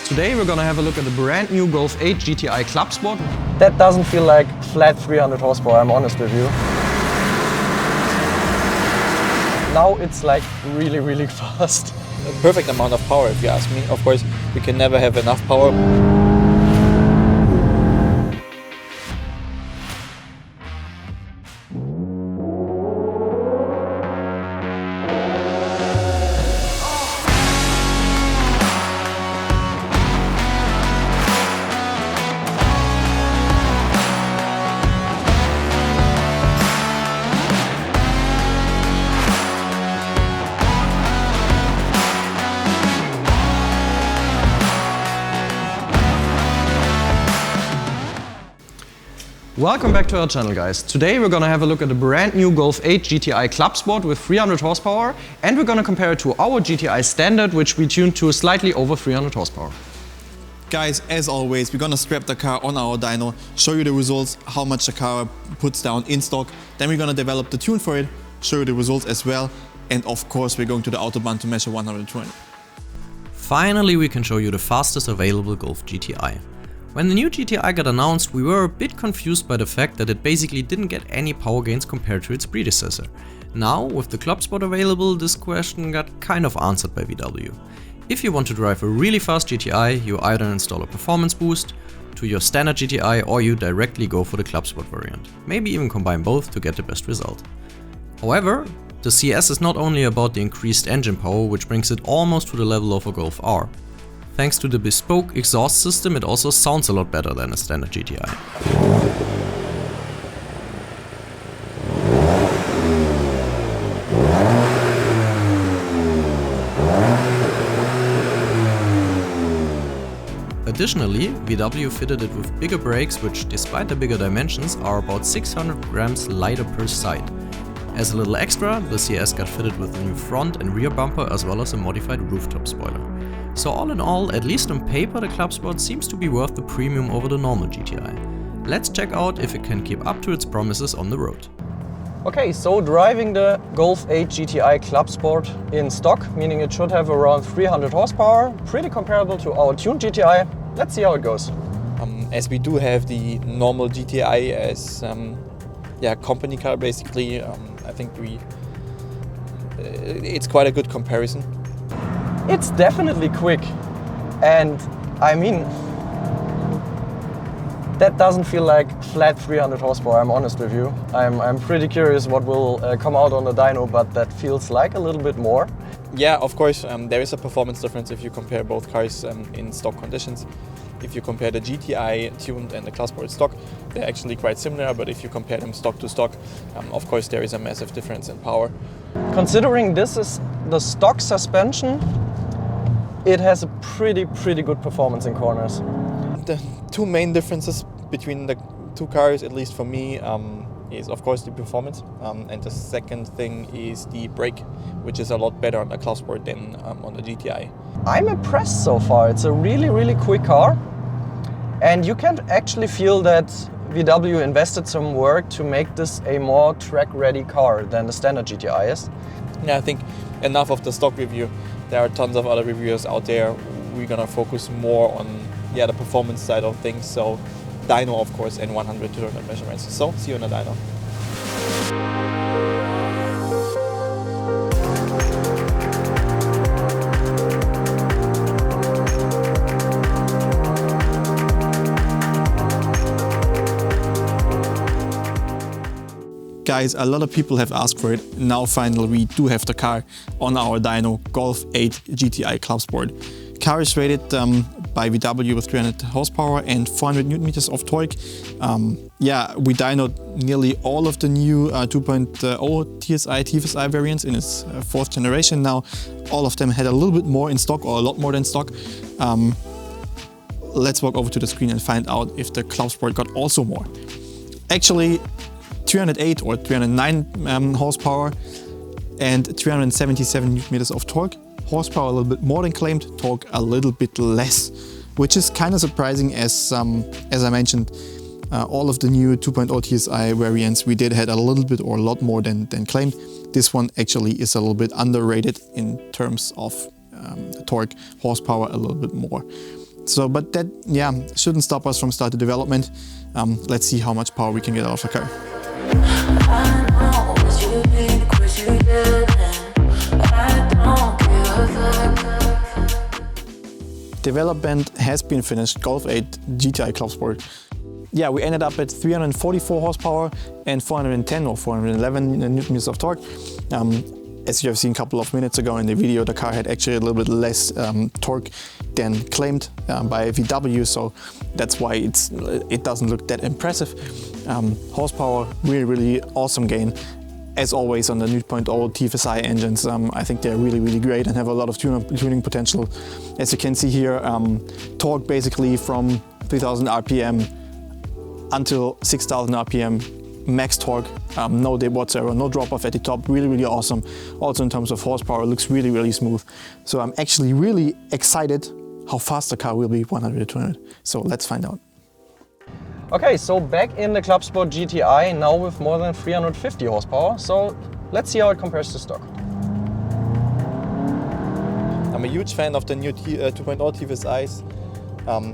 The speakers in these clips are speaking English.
Today we're gonna have a look at the brand new Golf 8 GTI Clubsport. That doesn't feel like flat 300 horsepower, I'm honest with you. Now it's like really fast. A perfect amount of power if you ask me. Of course, we can never have enough power. Welcome back to our channel, guys. Today we're gonna have a look at the brand new Golf 8 GTI Clubsport with 300 horsepower, and we're gonna compare it to our GTI Standard, which we tuned to slightly over 300 horsepower. Guys, as always, we're gonna strap the car on our dyno, show you the results, how much the car puts down in stock. Then we're gonna develop the tune for it, show you the results as well, and of course we're going to the Autobahn to measure 120. Finally, we can show you the fastest available Golf GTI. When the new GTI got announced, we were a bit confused by the fact that it basically didn't get any power gains compared to its predecessor. Now, with the Clubsport available, this question got kind of answered by VW. If you want to drive a really fast GTI, you either install a performance boost to your standard GTI or you directly go for the Clubsport variant. Maybe even combine both to get the best result. However, the CS is not only about the increased engine power, which brings it almost to the level of a Golf R. Thanks to the bespoke exhaust system, it also sounds a lot better than a standard GTI. Additionally, VW fitted it with bigger brakes, which despite the bigger dimensions are about 600 grams lighter per side. As a little extra, the CS got fitted with a new front and rear bumper as well as a modified rooftop spoiler. So all in all, at least on paper, the Clubsport seems to be worth the premium over the normal GTI. Let's check out if it can keep up to its promises on the road. Okay, so driving the Golf 8 GTI Clubsport in stock, meaning it should have around 300 horsepower, pretty comparable to our tuned GTI. Let's see how it goes. As we do have the normal GTI as company car basically, I think it's quite a good comparison. It's definitely quick, and I mean, that doesn't feel like flat 300 horsepower, I'm honest with you. I'm pretty curious what will come out on the dyno, but that feels like a little bit more. Yeah, of course, there is a performance difference if you compare both cars in stock conditions. If you compare the GTI tuned and the Clubsport stock, they're actually quite similar, but if you compare them stock to stock, of course there is a massive difference in power. Considering this is the stock suspension, it has a pretty good performance in corners. The two main differences between the two cars, at least for me, is of course the performance, and the second thing is the brake, which is a lot better on the Clubsport than on the GTI. I'm impressed so far. It's a really quick car, and you can actually feel that VW invested some work to make this a more track-ready car than the standard GTI is. Yeah, I think enough of the stock review. There are tons of other reviewers out there. We're gonna focus more on the performance side of things. So dyno, of course, and 100-200 measurements. So see you on the dyno. Guys, a lot of people have asked for it. Now finally we do have the car on our dyno, Golf 8 GTI Clubsport. Car is rated by VW with 300 horsepower and 400 Newton meters of torque. We dynoed nearly all of the new 2.0 TSI variants in its fourth generation now. All of them had a little bit more in stock, or a lot more than stock. Let's walk over to the screen and find out if the Clubsport got also more. Actually, 308 or 309 horsepower and 377 Newton meters of torque. Horsepower a little bit more than claimed, torque a little bit less, which is kind of surprising as I mentioned, all of the new 2.0 TSI variants we did had a little bit or a lot more than claimed. This one actually is a little bit underrated in terms of torque, horsepower a little bit more. So, but that, yeah, shouldn't stop us from starting development. Let's see how much power we can get out of the car. Development has been finished, Golf 8 GTI Clubsport. Yeah, we ended up at 344 horsepower and 410 or 411 Newton meters of torque. As you have seen a couple of minutes ago in the video, the car had actually a little bit less torque than claimed by VW, so that's why it doesn't look that impressive. Horsepower, really awesome gain. As always on the 2.0 TFSI engines, I think they're really great and have a lot of tuning potential. As you can see here, torque basically from 3000 RPM until 6000 RPM, max torque, no dip whatsoever, no drop off at the top, really awesome. Also in terms of horsepower, it looks really smooth. So I'm actually really excited how fast the car will be 100 to 200. So let's find out. Okay, so back in the Clubsport GTI, now with more than 350 horsepower. So let's see how it compares to stock. I'm a huge fan of the new 2.0 TFSIs.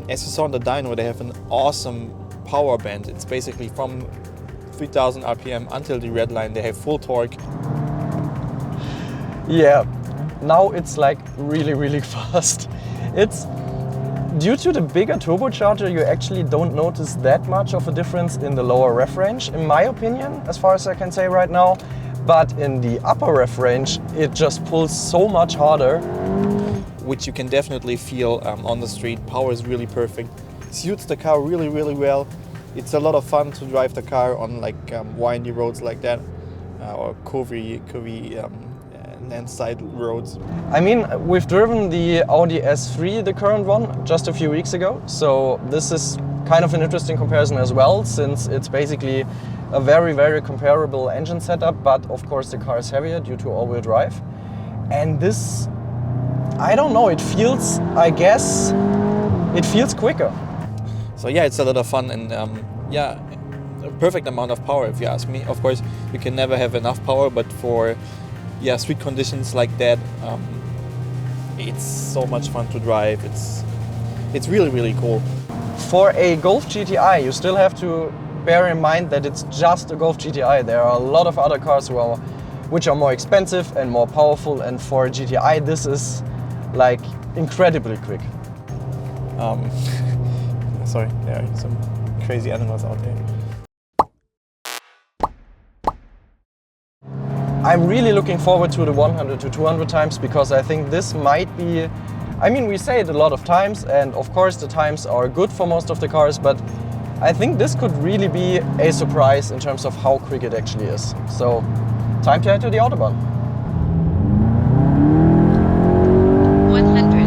As you saw on the dyno, they have an awesome power band. It's basically from 3000 RPM until the red line, they have full torque. Yeah, now it's like really fast. It's due to the bigger turbocharger, you actually don't notice that much of a difference in the lower ref range, in my opinion, as far as I can say right now. But in the upper ref range, it just pulls so much harder. Which you can definitely feel on the street. Power is really perfect. Suits the car really well. It's a lot of fun to drive the car on like windy roads like that, or curvy landside roads. I mean, we've driven the Audi S3, the current one, just a few weeks ago. So this is kind of an interesting comparison as well, since it's basically a very comparable engine setup, but of course the car is heavier due to all-wheel drive. And this, I don't know, it feels, I guess, it feels quicker. So yeah, it's a lot of fun and yeah, a perfect amount of power if you ask me. Of course, you can never have enough power, but for street conditions like that, it's so much fun to drive. It's really cool. For a Golf GTI, you still have to bear in mind that it's just a Golf GTI. There are a lot of other cars which are more expensive and more powerful, and for a GTI this is like incredibly quick. Sorry, there are some crazy animals out there. I'm really looking forward to the 100 to 200 times, because I think this might be, I mean, we say it a lot of times, and of course the times are good for most of the cars, but I think this could really be a surprise in terms of how quick it actually is. So, time to head to the Autobahn. 100.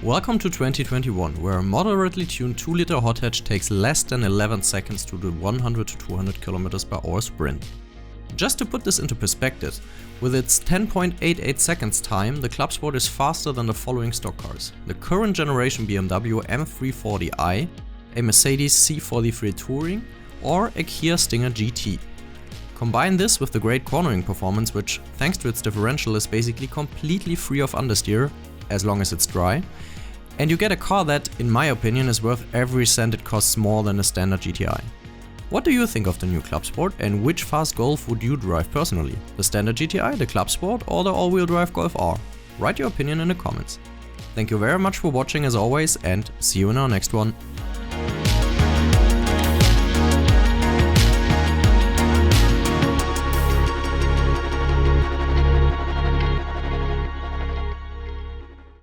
Welcome to 2021, where a moderately tuned 2-liter hot hatch takes less than 11 seconds to do 100 to 200 km per hour sprint. Just to put this into perspective, with its 10.88 seconds time, the Clubsport is faster than the following stock cars: the current generation BMW M340i, a Mercedes C43 Touring, or a Kia Stinger GT. Combine this with the great cornering performance, which, thanks to its differential, is basically completely free of understeer, as long as it's dry, and you get a car that, in my opinion, is worth every cent it costs more than a standard GTI. What do you think of the new Clubsport, and which fast Golf would you drive personally? The standard GTI, the Clubsport, or the all-wheel drive Golf R? Write your opinion in the comments. Thank you very much for watching as always, and see you in our next one.